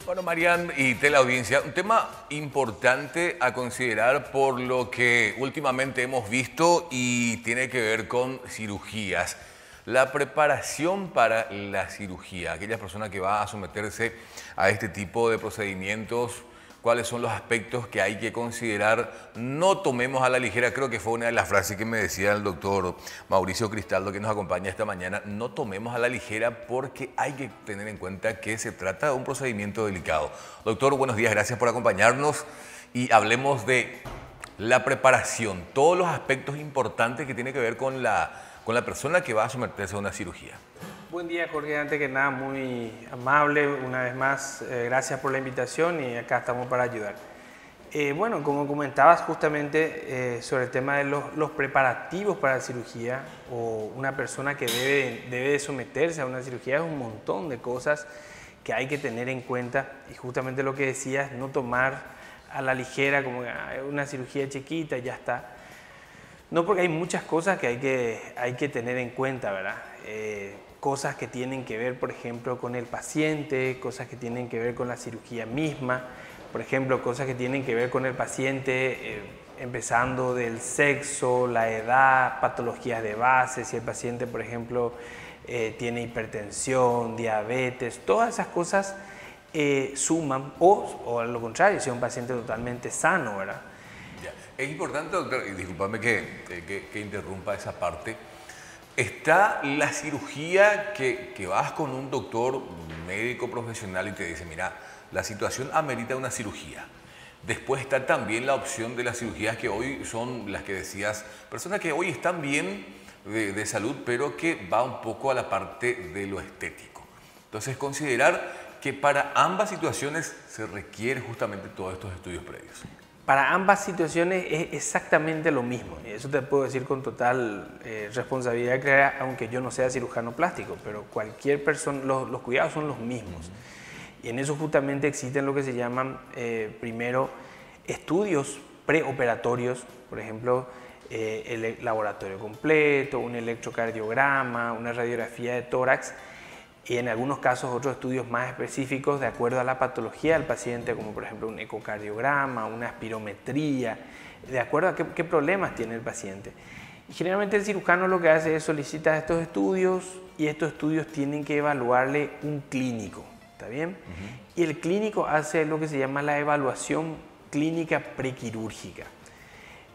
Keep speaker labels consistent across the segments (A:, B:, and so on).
A: Bueno, Marian y teleaudiencia, un tema importante a considerar por lo que últimamente hemos visto y tiene que ver con cirugías. La preparación para la cirugía, aquella persona que va a someterse a este tipo de procedimientos, cuáles son los aspectos que hay que considerar. No tomemos a la ligera, creo que fue una de las frases que me decía el doctor Mauricio Cristaldo, que nos acompaña esta mañana. No tomemos a la ligera porque hay que tener en cuenta que se trata de un procedimiento delicado. Doctor, buenos días, gracias por acompañarnos y hablemos de la preparación, todos los aspectos importantes que tiene que ver con la persona que va a someterse a una cirugía.
B: Buen día, Jorge. Antes que nada, muy amable. Una vez más, gracias por la invitación y acá estamos para ayudar. Bueno, como comentabas justamente sobre el tema de los preparativos para la cirugía o una persona que debe de someterse a una cirugía, es un montón de cosas que hay que tener en cuenta y justamente lo que decías, no tomar a la ligera como una cirugía chiquita y ya está. No, porque hay muchas cosas que hay que tener en cuenta, ¿verdad? Cosas que tienen que ver, por ejemplo, con el paciente, cosas que tienen que ver con la cirugía misma, por ejemplo, cosas que tienen que ver con el paciente, empezando del sexo, la edad, patologías de base, si el paciente, por ejemplo, tiene hipertensión, diabetes, todas esas cosas suman, o a lo contrario, si es un paciente totalmente sano, ¿verdad?
A: Es importante, doctor, y discúlpame que interrumpa esa parte. Está la cirugía que vas con un doctor, un médico profesional y te dice, mira, la situación amerita una cirugía. Después está también la opción de las cirugías que hoy son las que decías, personas que hoy están bien de salud, pero que va un poco a la parte de lo estético. Entonces, considerar que para ambas situaciones se requiere justamente todos estos estudios previos.
B: Para ambas situaciones es exactamente lo mismo, y eso te puedo decir con total responsabilidad clara, aunque yo no sea cirujano plástico, pero cualquier persona, los cuidados son los mismos. Y en eso justamente existen lo que se llaman, primero, estudios preoperatorios, por ejemplo, el laboratorio completo, un electrocardiograma, una radiografía de tórax, y en algunos casos otros estudios más específicos de acuerdo a la patología del paciente, como por ejemplo un ecocardiograma, una espirometría, de acuerdo a qué problemas tiene el paciente. Y generalmente el cirujano lo que hace es solicitar estos estudios y estos estudios tienen que evaluarle un clínico, ¿está bien? Y el clínico hace lo que se llama la evaluación clínica prequirúrgica.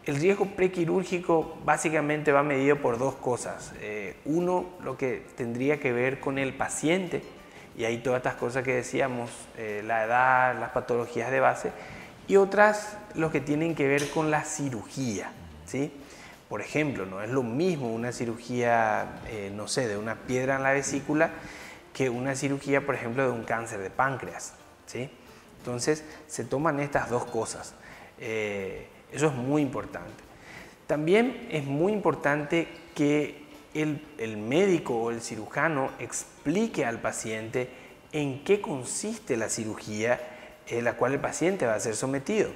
B: El riesgo prequirúrgico básicamente va medido por dos cosas. Uno, lo que tendría que ver con el paciente, y ahí todas estas cosas que decíamos, la edad, las patologías de base, y otras, lo que tienen que ver con la cirugía, ¿sí? Por ejemplo, no es lo mismo una cirugía, no sé, de una piedra en la vesícula, que una cirugía, por ejemplo, de un cáncer de páncreas, ¿sí? Entonces, se toman estas dos cosas. Eso es muy importante. También es muy importante que el médico o el cirujano explique al paciente en qué consiste la cirugía en la cual el paciente va a ser sometido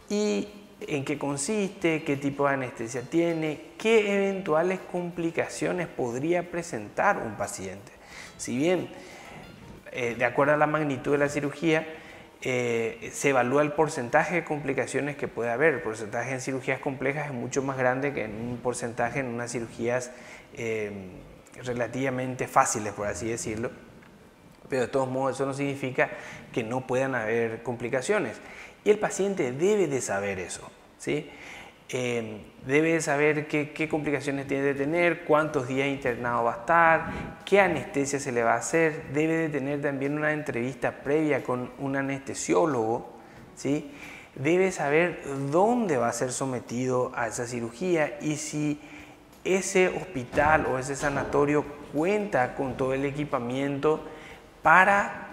B: y en qué consiste, qué tipo de anestesia tiene, qué eventuales complicaciones podría presentar un paciente. Si bien, de acuerdo a la magnitud de la cirugía, se evalúa el porcentaje de complicaciones que puede haber. El porcentaje en cirugías complejas es mucho más grande que en un porcentaje en unas cirugías relativamente fáciles, por así decirlo. Pero de todos modos eso no significa que no puedan haber complicaciones. Y el paciente debe de saber eso, ¿sí? Debe de saber qué complicaciones tiene de tener, cuántos días internado va a estar, qué anestesia se le va a hacer. Debe de tener también una entrevista previa con un anestesiólogo, ¿sí? Debe saber dónde va a ser sometido a esa cirugía y si ese hospital o ese sanatorio cuenta con todo el equipamiento para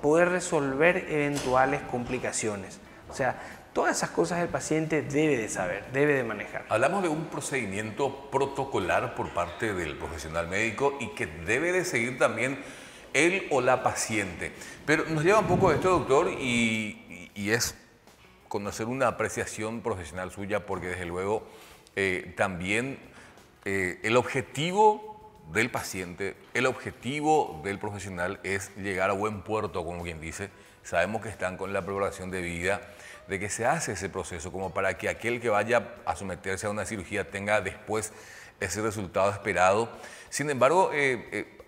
B: poder resolver eventuales complicaciones. O sea, todas esas cosas el paciente debe de saber, debe de manejar.
A: Hablamos de un procedimiento protocolar por parte del profesional médico y que debe de seguir también él o la paciente. Pero nos lleva un poco a esto, doctor, y es conocer una apreciación profesional suya, porque desde luego también el objetivo del paciente, el objetivo del profesional es llegar a buen puerto, como quien dice. Sabemos que están con la preparación de vida, de que se hace ese proceso como para que aquel que vaya a someterse a una cirugía tenga después ese resultado esperado. Sin embargo,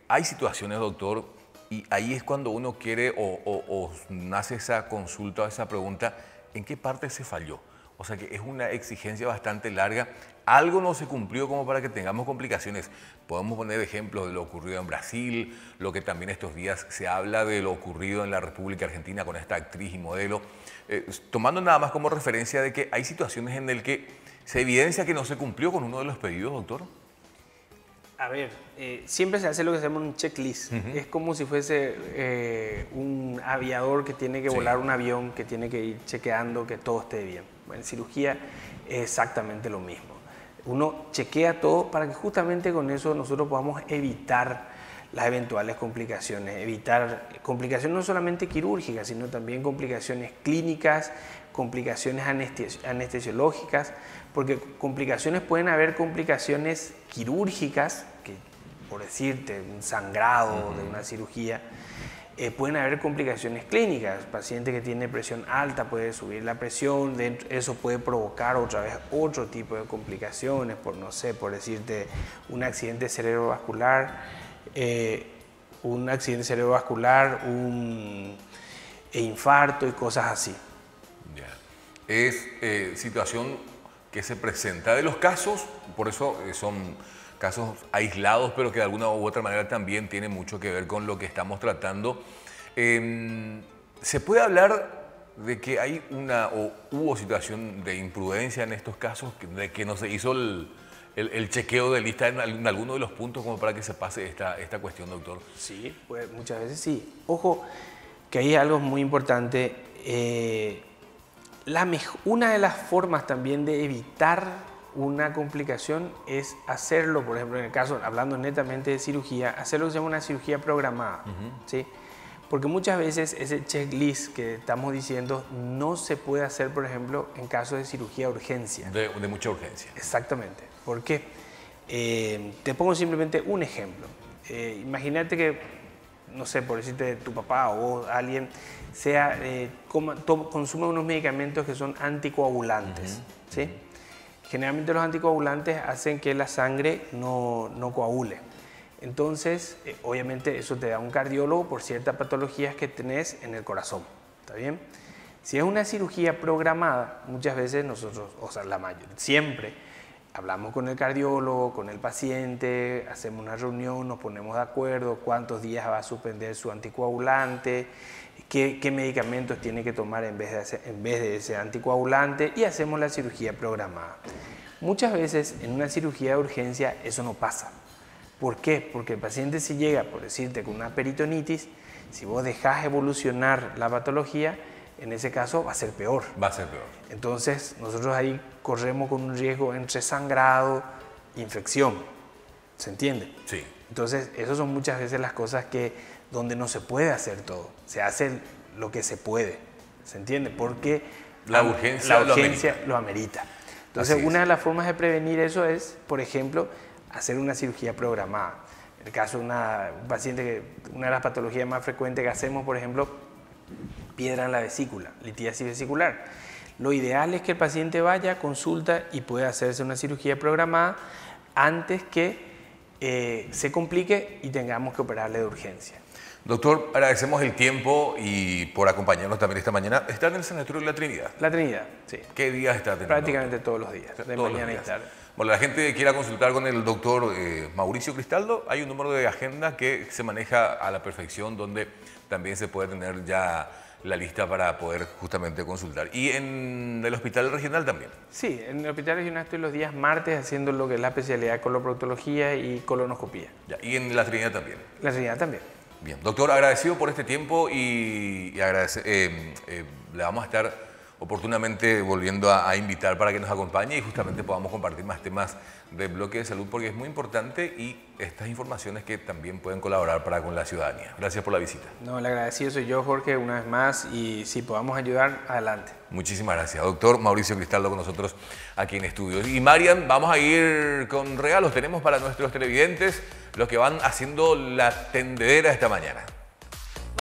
A: hay situaciones, doctor, y ahí es cuando uno quiere o nace esa consulta o esa pregunta, ¿en qué parte se falló? O sea que es una exigencia bastante larga. Algo no se cumplió como para que tengamos complicaciones. Podemos poner ejemplos de lo ocurrido en Brasil, lo que también estos días se habla de lo ocurrido en la República Argentina con esta actriz y modelo. Tomando nada más como referencia de que hay situaciones en las que se evidencia que no se cumplió con uno de los pedidos, doctor.
B: A ver, siempre se hace lo que se llama un checklist. Es como si fuese un aviador que tiene que volar un avión, que tiene que ir chequeando que todo esté bien. En cirugía es exactamente lo mismo. Uno chequea todo para que justamente con eso nosotros podamos evitar las eventuales complicaciones. Evitar complicaciones no solamente quirúrgicas, sino también complicaciones clínicas, complicaciones anestesiológicas, porque complicaciones pueden haber complicaciones quirúrgicas, que por decirte, un sangrado de una cirugía, pueden haber complicaciones clínicas. Paciente que tiene presión alta puede subir la presión, eso puede provocar otra vez otro tipo de complicaciones, por no sé, por decirte, un accidente cerebrovascular, un infarto y cosas así.
A: Ya. Es situación que se presenta de los casos, por eso son casos aislados, pero que de alguna u otra manera también tienen mucho que ver con lo que estamos tratando. ¿Se puede hablar de que hay hubo situación de imprudencia en estos casos, de que no se hizo el chequeo de lista en alguno de los puntos como para que se pase esta cuestión, doctor?
B: Sí, pues muchas veces sí. Ojo, que hay algo muy importante. Una de las formas también de evitar una complicación es hacerlo, por ejemplo, en el caso, hablando netamente de cirugía, hacer lo que se llama una cirugía programada, ¿sí? Porque muchas veces ese checklist que estamos diciendo no se puede hacer, por ejemplo, en caso de cirugía de urgencia.
A: De mucha urgencia.
B: Exactamente. ¿Por qué? Te pongo simplemente un ejemplo. Imagínate que, no sé, por decirte tu papá o alguien consume unos medicamentos que son anticoagulantes, ¿sí? Generalmente los anticoagulantes hacen que la sangre no coagule. Entonces, obviamente eso te da un cardiólogo por ciertas patologías que tenés en el corazón, ¿está bien? Si es una cirugía programada, muchas veces nosotros, o sea, siempre hablamos con el cardiólogo, con el paciente, hacemos una reunión, nos ponemos de acuerdo, cuántos días va a suspender su anticoagulante, qué medicamentos tiene que tomar en vez de ese anticoagulante, y hacemos la cirugía programada. Muchas veces en una cirugía de urgencia eso no pasa. ¿Por qué? Porque el paciente, si llega, por decirte, con una peritonitis, si vos dejás evolucionar la patología, en ese caso va a ser peor.
A: Va a ser peor.
B: Entonces nosotros ahí corremos con un riesgo entre sangrado e infección. ¿Se entiende?
A: Sí.
B: Entonces esas son muchas veces las cosas donde no se puede hacer todo. Se hace lo que se puede. ¿Se entiende? Porque
A: la urgencia
B: lo amerita. Entonces una de las formas de prevenir eso es, por ejemplo, hacer una cirugía programada. En el caso de un paciente una de las patologías más frecuentes que hacemos, por ejemplo, piedra en la vesícula, litiasis vesicular. Lo ideal es que el paciente vaya, consulta y pueda hacerse una cirugía programada antes que se complique y tengamos que operarle de urgencia.
A: Doctor, agradecemos el tiempo y por acompañarnos también esta mañana. ¿Está en el Sanatorio de la Trinidad?
B: La Trinidad, sí.
A: ¿Qué días está teniendo?
B: Prácticamente todos los días, de mañana y tarde.
A: Bueno, la gente que quiera consultar con el doctor Mauricio Cristaldo, hay un número de agenda que se maneja a la perfección, donde también se puede tener ya la lista para poder justamente consultar. ¿Y en el hospital regional también?
B: Sí, en el hospital regional estoy los días martes haciendo lo que es la especialidad de coloproctología y colonoscopía.
A: Ya, ¿y en la Trinidad también?
B: La Trinidad también.
A: Bien, doctor, agradecido por este tiempo y le vamos a estar oportunamente volviendo a invitar para que nos acompañe y justamente podamos compartir más temas del bloque de salud, porque es muy importante y estas informaciones que también pueden colaborar para con la ciudadanía. Gracias por la visita.
B: No, el agradecido soy yo, Jorge, una vez más, y si podamos ayudar, adelante.
A: Muchísimas gracias. Doctor Mauricio Cristaldo con nosotros aquí en estudio. Y Marian, vamos a ir con regalos. Tenemos para nuestros televidentes los que van haciendo la tendedera esta mañana.